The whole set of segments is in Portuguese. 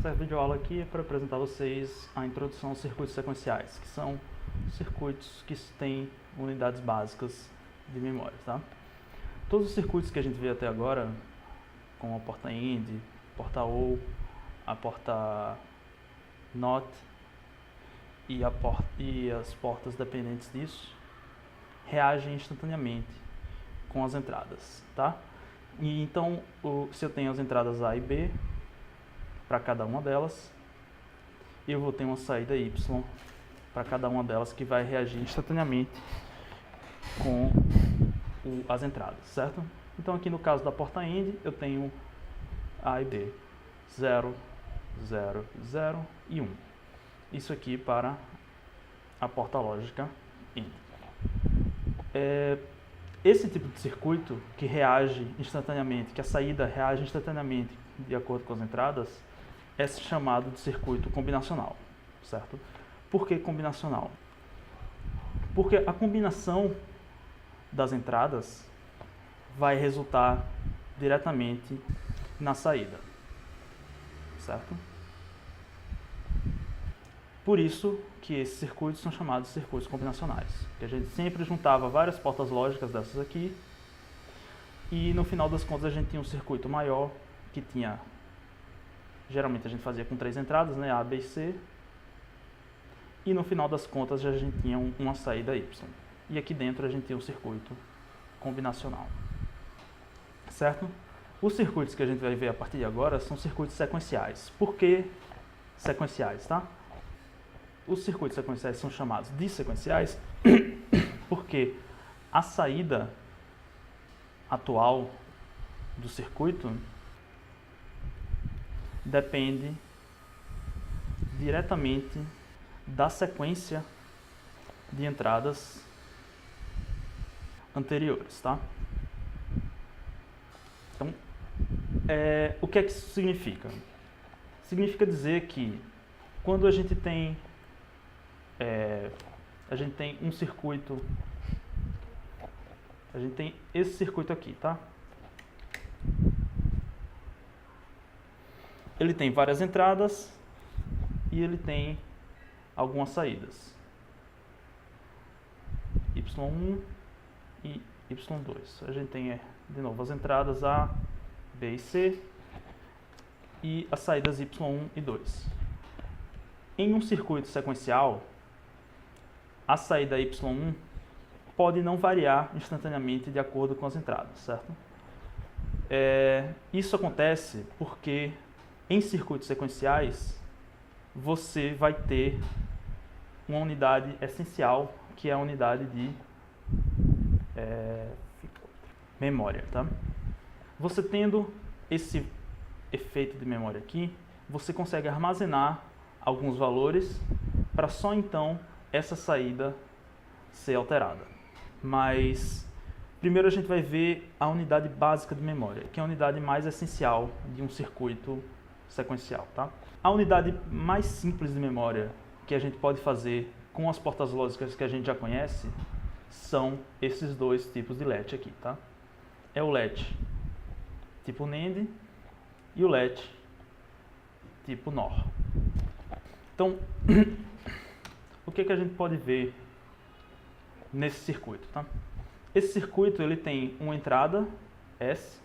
Essa videoaula aqui é para apresentar a vocês a introdução aos circuitos sequenciais, que são circuitos que têm unidades básicas de memória, tá? Todos os circuitos que a gente vê até agora, como a porta AND, porta OR, a porta NOT e as portas dependentes disso, reagem instantaneamente com as entradas, tá? E então, se eu tenho as entradas A e B para cada uma delas, eu vou ter uma saída Y para cada uma delas que vai reagir instantaneamente com as entradas, certo? Então aqui no caso da porta AND, eu tenho A e B, 0, 0, 0 e 1. Isso aqui para a porta lógica AND. Esse tipo de circuito que reage instantaneamente, que a saída reage instantaneamente de acordo com as entradas, é chamado de circuito combinacional, certo? Por que combinacional? Porque a combinação das entradas vai resultar diretamente na saída, certo? Por isso que esses circuitos são chamados de circuitos combinacionais, que a gente sempre juntava várias portas lógicas dessas aqui, e no final das contas a gente tinha um circuito maior, que tinha, geralmente a gente fazia com 3 entradas, né, A, B e C, e no final das contas a gente tinha uma saída Y. E aqui dentro a gente tinha um circuito combinacional, certo? Os circuitos que a gente vai ver a partir de agora são circuitos sequenciais. Por que sequenciais, tá? Os circuitos sequenciais são chamados de sequenciais porque a saída atual do circuito depende diretamente da sequência de entradas anteriores, tá? Então, o que é que isso significa? Significa dizer que quando a gente tem um circuito, a gente tem esse circuito aqui, tá? Ele tem várias entradas e ele tem algumas saídas, Y1 e Y2. A gente tem, de novo, as entradas A, B e C e as saídas Y1 e 2. Em um circuito sequencial, a saída Y1 pode não variar instantaneamente de acordo com as entradas, certo? Isso acontece porque em circuitos sequenciais você vai ter uma unidade essencial, que é a unidade de memória, tá? Você tendo esse efeito de memória aqui, você consegue armazenar alguns valores para só então essa saída ser alterada. Mas primeiro a gente vai ver a unidade básica de memória, que é a unidade mais essencial de um circuito sequencial, tá? A unidade mais simples de memória que a gente pode fazer com as portas lógicas que a gente já conhece são esses dois tipos de latch aqui, tá? É o latch tipo NAND e o latch tipo NOR. Então, o que a gente pode ver nesse circuito, tá? Esse circuito ele tem uma entrada S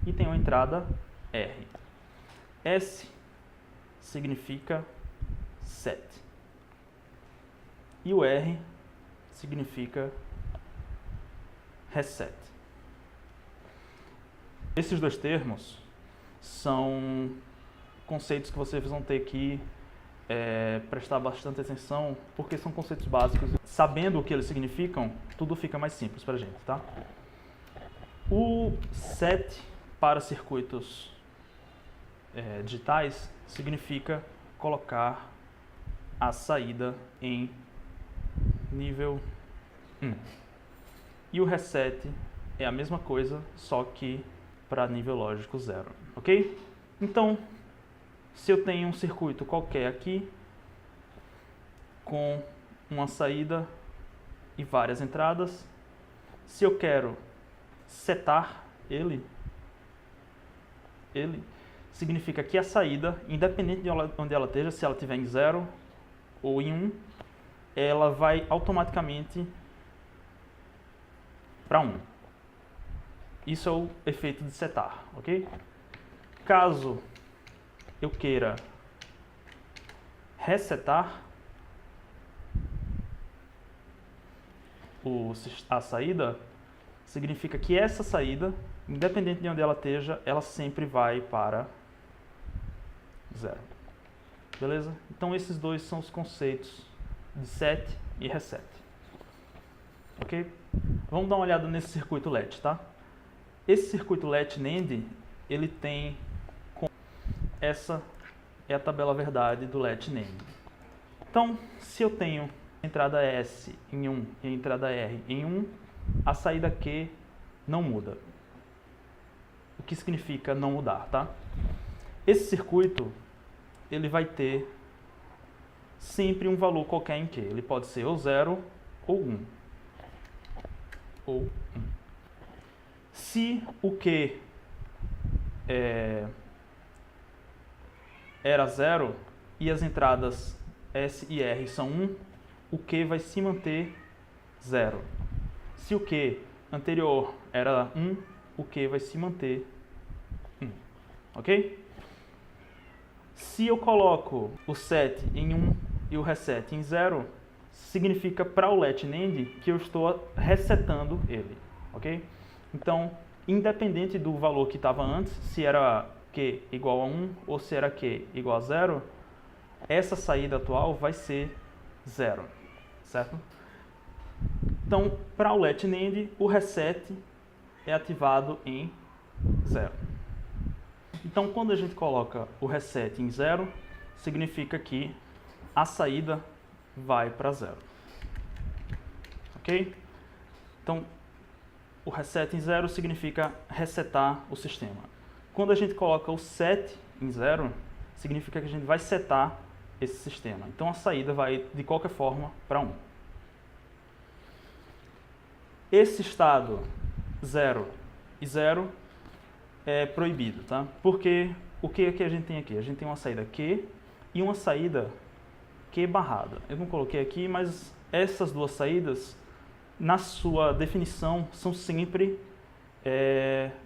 e tem uma entrada R. S significa set e o R significa reset. Esses dois termos são conceitos que vocês vão ter que prestar bastante atenção, porque são conceitos básicos. Sabendo o que eles significam, tudo fica mais simples para a gente, tá? O set para circuitos digitais significa colocar a saída em nível 1. E o reset é a mesma coisa, só que para nível lógico 0, ok? Então, se eu tenho um circuito qualquer aqui, com uma saída e várias entradas, se eu quero setar ele significa que a saída, independente de onde ela esteja, se ela estiver em 0 ou em 1, ela vai automaticamente para 1. Isso é o efeito de setar, ok? Caso eu queira resetar a saída, significa que essa saída, independente de onde ela esteja, ela sempre vai para 0. Beleza? Então esses dois são os conceitos de set e reset. Ok? Vamos dar uma olhada nesse circuito LET, tá? Esse circuito LET NAND, ele tem... Essa é a tabela verdade do LET NAND. Então, se eu tenho a entrada S em 1 e a entrada R em 1, a saída Q não muda. O que significa não mudar, tá? Esse circuito, ele vai ter sempre um valor qualquer em Q. Ele pode ser ou 0 ou 1. Ou 1. Se o Q era 0 e as entradas S e R são 1, o Q vai se manter 0. Se o Q anterior era 1, o Q vai se manter 1. Ok? Se eu coloco o set em 1 e o reset em 0, significa para o LET NAND que eu estou resetando ele. Ok? Então, independente do valor que estava antes, se era Q igual a 1 ou se era Q igual a 0, essa saída atual vai ser 0, certo? Então, para o LET NAND, o reset é ativado em 0. Então, quando a gente coloca o reset em 0, significa que a saída vai para 0. Ok? Então, o reset em 0 significa resetar o sistema. Quando a gente coloca o set em 0, significa que a gente vai setar esse sistema. Então, a saída vai, de qualquer forma, para 1. Esse estado 0 e 0 é proibido, tá? Porque o que é que a gente tem aqui? A gente tem uma saída Q e uma saída Q barrada. Eu não coloquei aqui, mas essas duas saídas, na sua definição, são sempre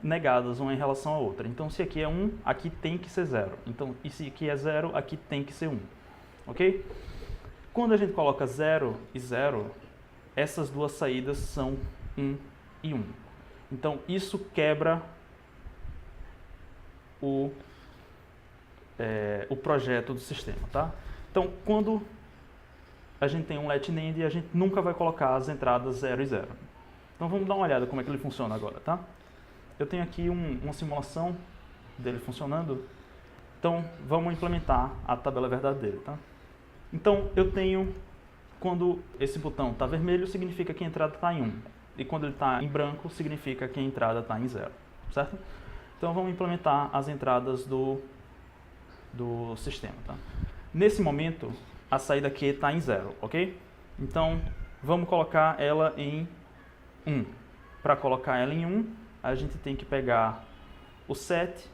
negadas uma em relação à outra. Então, se aqui é 1, aqui tem que ser 0. Então, e se aqui é 0, aqui tem que ser 1. Ok? Quando a gente coloca 0 e 0, essas duas saídas são 1 e 1. Então, isso quebra o projeto do sistema, tá? Então, quando a gente tem um LET NAND, a gente nunca vai colocar as entradas 0 e 0. Então, vamos dar uma olhada como é que ele funciona agora, tá? Eu tenho aqui uma simulação dele funcionando. Então, vamos implementar a tabela verdade dele, tá? Então, eu tenho, quando esse botão está vermelho, significa que a entrada está em 1. E quando ele está em branco, significa que a entrada está em 0, certo? Então, vamos implementar as entradas do sistema, tá? Nesse momento, a saída Q está em 0, ok? Então, vamos colocar ela em 1. Para colocar ela em 1, a gente tem que pegar o set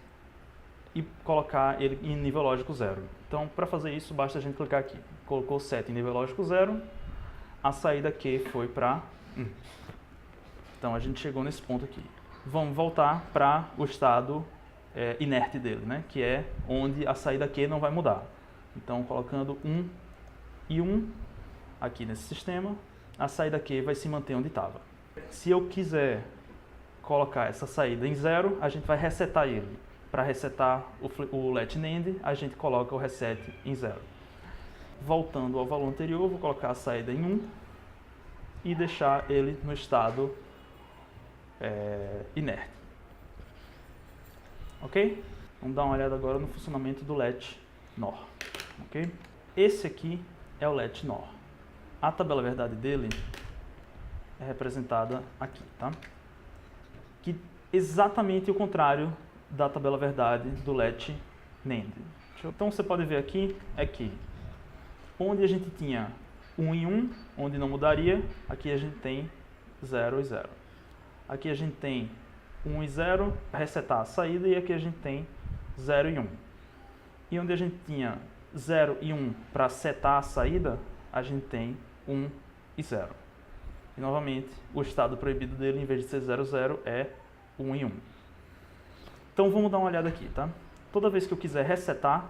e colocar ele em nível lógico 0. Então, para fazer isso, basta a gente clicar aqui. Colocou o set em nível lógico 0, a saída Q foi para 1. Então, a gente chegou nesse ponto aqui. Vamos voltar para o estado inerte dele, né? Que é onde a saída Q não vai mudar. Então, colocando 1 e 1 aqui nesse sistema, a saída Q vai se manter onde estava. Se eu quiser colocar essa saída em 0, a gente vai resetar ele. Para resetar o LET NAND, a gente coloca o reset em 0. Voltando ao valor anterior, vou colocar a saída em 1 e deixar ele no estado inerte. Ok? Vamos dar uma olhada agora no funcionamento do LET NOR. Ok? Esse aqui é o LET NOR. A tabela verdade dele é representada aqui, tá? Que é exatamente o contrário da tabela verdade do LET NAND. Então você pode ver aqui, onde a gente tinha 1 e 1, onde não mudaria, aqui a gente tem 0 e 0. Aqui a gente tem 1 e 0, resetar a saída, e aqui a gente tem 0 e 1. E onde a gente tinha 0 e 1 para setar a saída, a gente tem 1 e 0. E novamente, o estado proibido dele, em vez de ser 0, 0, é 1 e 1. Então vamos dar uma olhada aqui, tá? Toda vez que eu quiser resetar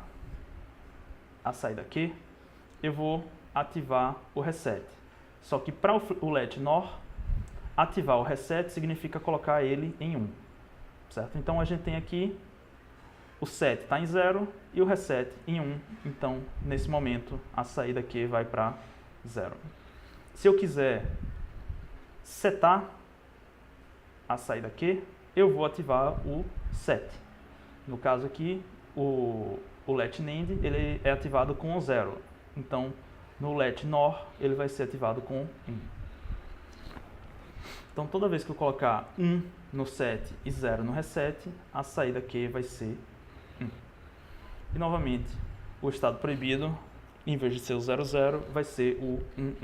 a saída Q, eu vou ativar o reset. Só que para o let NOR, ativar o reset significa colocar ele em 1. Certo? Então a gente tem aqui o set está em 0 e o reset em 1. Então, nesse momento, a saída Q vai para 0. Se eu quiser setar a saída Q, eu vou ativar o set. No caso aqui, o let NAND ele é ativado com 0. Então, no let NOR, ele vai ser ativado com 1. Então, toda vez que eu colocar 1 no set e 0 no reset, a saída Q vai ser 1. E, novamente, o estado proibido, em vez de ser o 0, 0, vai ser o 1, 1.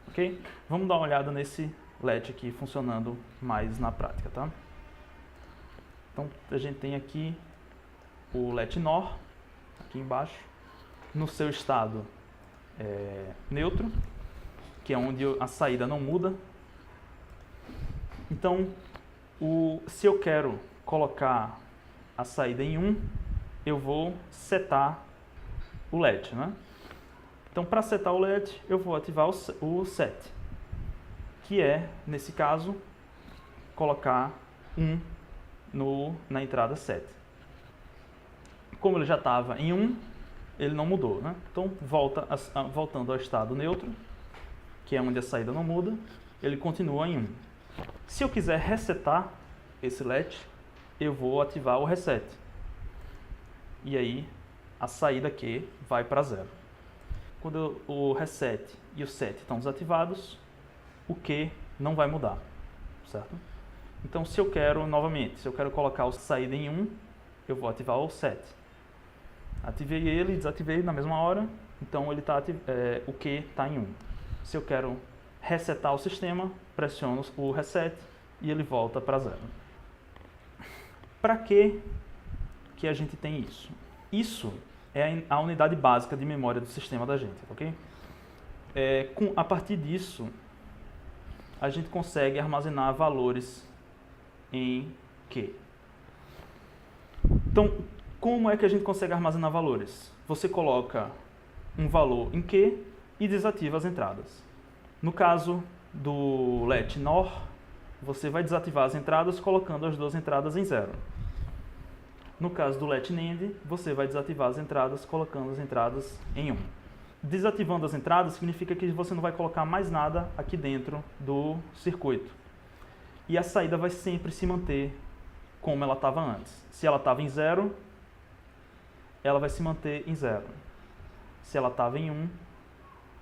Ok? Vamos dar uma olhada nesse let aqui funcionando mais na prática, tá? Então, a gente tem aqui o let NOR, aqui embaixo, no seu estado neutro, que é onde a saída não muda. Então, se eu quero colocar a saída em 1, eu vou setar o let, né? Então, para setar o let, eu vou ativar o set, que é, nesse caso, colocar 1 na entrada set. Como ele já estava em 1, ele não mudou, né? Então, voltando ao estado neutro, que é onde a saída não muda, ele continua em 1. Se eu quiser resetar esse let, eu vou ativar o reset. E aí, a saída Q vai para 0. Quando o reset e o set estão desativados, o Q não vai mudar, certo? Então, se eu quero, novamente, se eu quero colocar a saída em 1, eu vou ativar o set. Ativei ele, desativei na mesma hora, então ele o Q está em 1. Se eu quero resetar o sistema, pressiono o reset e ele volta para 0. Para que a gente tem isso? Isso é a unidade básica de memória do sistema da gente, ok? A partir disso, a gente consegue armazenar valores em Q. Então, como é que a gente consegue armazenar valores? Você coloca um valor em Q e desativa as entradas. No caso do let NOR, você vai desativar as entradas colocando as duas entradas em 0. No caso do let NAND, você vai desativar as entradas colocando as entradas em 1. Desativando as entradas significa que você não vai colocar mais nada aqui dentro do circuito. E a saída vai sempre se manter como ela estava antes. Se ela estava em 0, ela vai se manter em 0. Se ela estava em 1,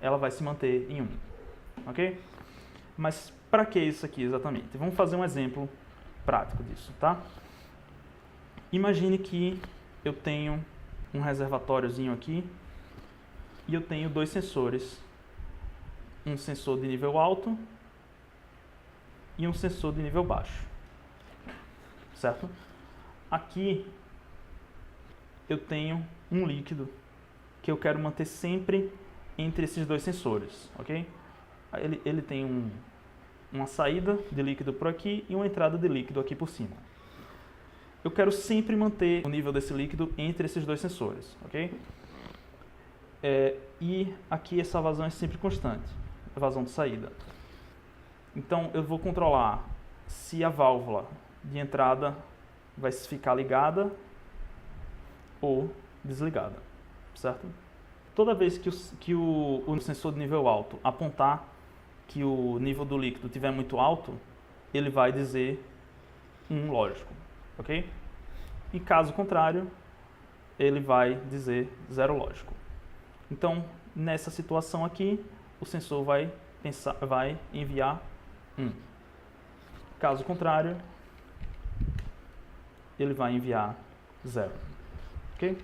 ela vai se manter em 1. Ok? Mas para que isso aqui exatamente? Vamos fazer um exemplo prático disso, tá? Imagine que eu tenho um reservatóriozinho aqui e eu tenho dois sensores. Um sensor de nível alto e um sensor de nível baixo. Certo? Aqui eu tenho um líquido que eu quero manter sempre entre esses dois sensores, ok? Ele tem uma saída de líquido por aqui e uma entrada de líquido aqui por cima. Eu quero sempre manter o nível desse líquido entre esses dois sensores, ok? E aqui essa vazão é sempre constante, a vazão de saída. Então eu vou controlar se a válvula de entrada vai ficar ligada ou desligada, certo? Toda vez que o sensor de nível alto apontar que o nível do líquido estiver muito alto, ele vai dizer 1 lógico, ok? E caso contrário, ele vai dizer 0 lógico. Então, nessa situação aqui, o sensor vai enviar 1. Caso contrário, ele vai enviar 0. Ok?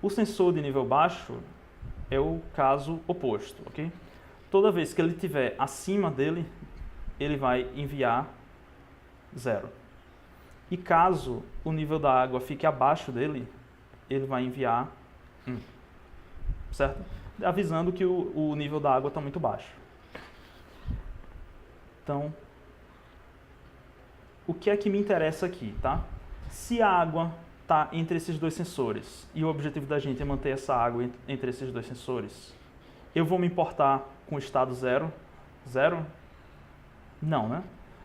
O sensor de nível baixo é o caso oposto, ok? Toda vez que ele estiver acima dele, ele vai enviar 0. E caso o nível da água fique abaixo dele, ele vai enviar 1, certo? Avisando que o nível da água está muito baixo. Então, o que é que me interessa aqui, tá? Se a água está entre esses dois sensores e o objetivo da gente é manter essa água entre esses dois sensores, eu vou me importar com o estado 0? Não, né?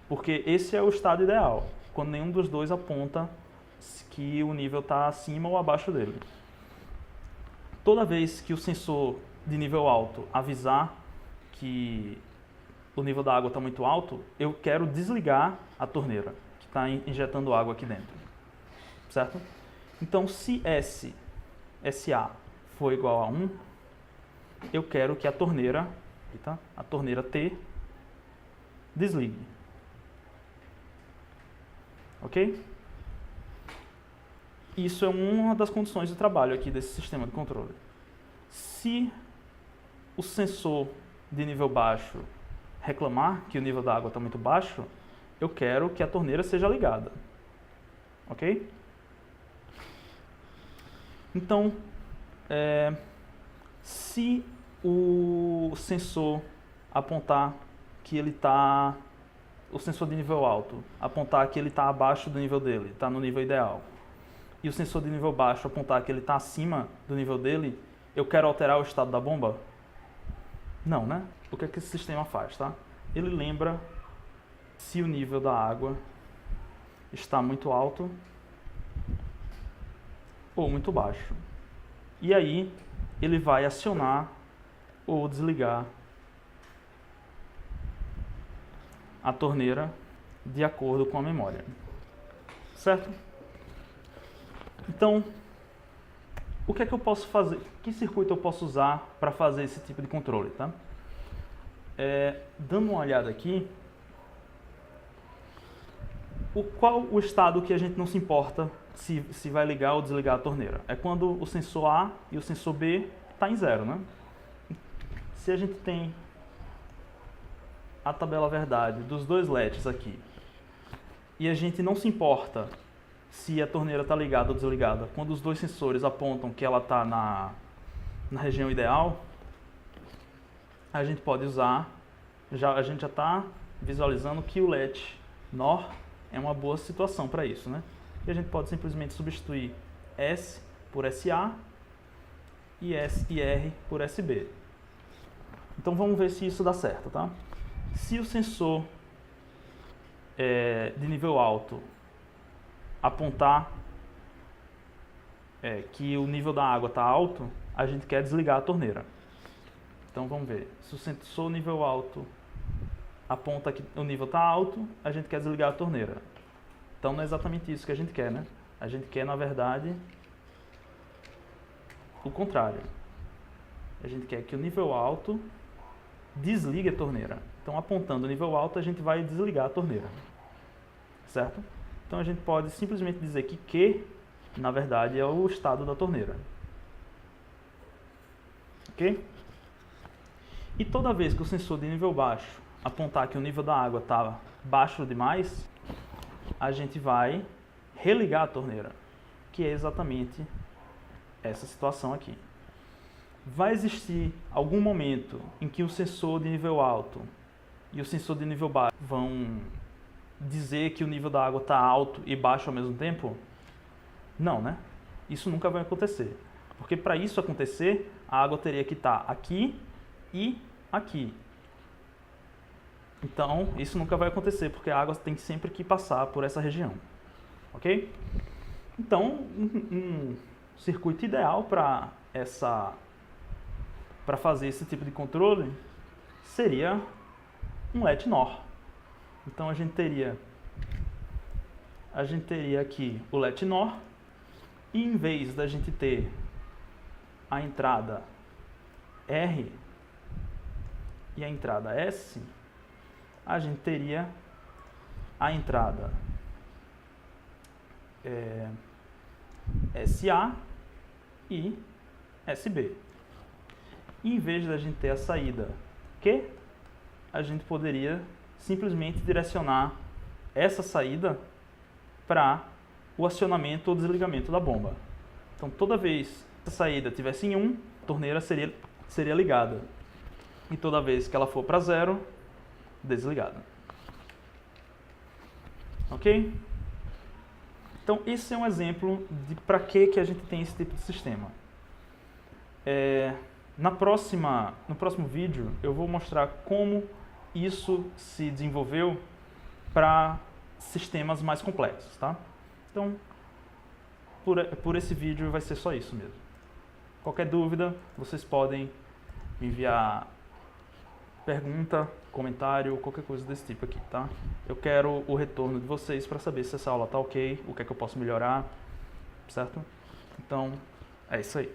Porque esse é o estado ideal, quando nenhum dos dois aponta que o nível está acima ou abaixo dele. Toda vez que o sensor de nível alto avisar que o nível da água está muito alto, eu quero desligar a torneira, que está injetando água aqui dentro, certo? Então, se SA for igual a 1, eu quero que a torneira T, desligue. Ok? Isso é uma das condições de trabalho aqui desse sistema de controle. Se o sensor de nível baixo reclamar que o nível da água está muito baixo, eu quero que a torneira seja ligada. Ok? Então, se o sensor apontar que ele está... O sensor de nível alto apontar que ele está abaixo do nível dele, está no nível ideal, e o sensor de nível baixo apontar que ele está acima do nível dele, eu quero alterar o estado da bomba? Não, né? O que é que esse sistema faz, tá? Ele lembra se o nível da água está muito alto ou muito baixo. E aí, ele vai acionar ou desligar a torneira de acordo com a memória. Certo? Então, o que é que eu posso fazer? Que circuito eu posso usar para fazer esse tipo de controle, tá? Dando uma olhada aqui, qual o estado que a gente não se importa se vai ligar ou desligar a torneira? É quando o sensor A e o sensor B está em 0, né? Se a gente tem a tabela verdade dos dois LEDs aqui, e a gente não se importa se a torneira está ligada ou desligada, quando os dois sensores apontam que ela está na região ideal, a gente pode usar, a gente já está visualizando que o LED NOR é uma boa situação para isso, né? E a gente pode simplesmente substituir S por SA e S e R por SB. Então vamos ver se isso dá certo, tá? Se o sensor de nível alto apontar que o nível da água está alto, a gente quer desligar a torneira. Então vamos ver. Se o sensor nível alto aponta que o nível está alto, a gente quer desligar a torneira. Então não é exatamente isso que a gente quer, né? A gente quer, na verdade, o contrário. A gente quer que o nível alto desligue a torneira. Então, apontando o nível alto, a gente vai desligar a torneira. Certo? Então, a gente pode simplesmente dizer que Q, na verdade, é o estado da torneira. Ok? E toda vez que o sensor de nível baixo apontar que o nível da água está baixo demais, a gente vai religar a torneira, que é exatamente essa situação aqui. Vai existir algum momento em que o sensor de nível alto e o sensor de nível baixo vão dizer que o nível da água está alto e baixo ao mesmo tempo? Não, né? Isso nunca vai acontecer. Porque para isso acontecer, a água teria que estar aqui e aqui. Então, isso nunca vai acontecer, porque a água tem sempre que passar por essa região. Ok? Então, um circuito ideal para fazer esse tipo de controle seria um LED NOR. Então, a gente teria aqui o LED NOR, e em vez da gente ter a entrada R e a entrada S, a gente teria a entrada SA e SB. E em vez da gente ter a saída Q, a gente poderia simplesmente direcionar essa saída para o acionamento ou desligamento da bomba. Então, toda vez que a saída tivesse em 1, a torneira seria ligada. E toda vez que ela for para 0, desligada. Ok? Então, esse é um exemplo de para que a gente tem esse tipo de sistema. No próximo vídeo, eu vou mostrar como isso se desenvolveu para sistemas mais complexos, tá? Então, por esse vídeo vai ser só isso mesmo. Qualquer dúvida, vocês podem me enviar pergunta, comentário, qualquer coisa desse tipo aqui, tá? Eu quero o retorno de vocês para saber se essa aula tá ok, o que é que eu posso melhorar, certo? Então, é isso aí.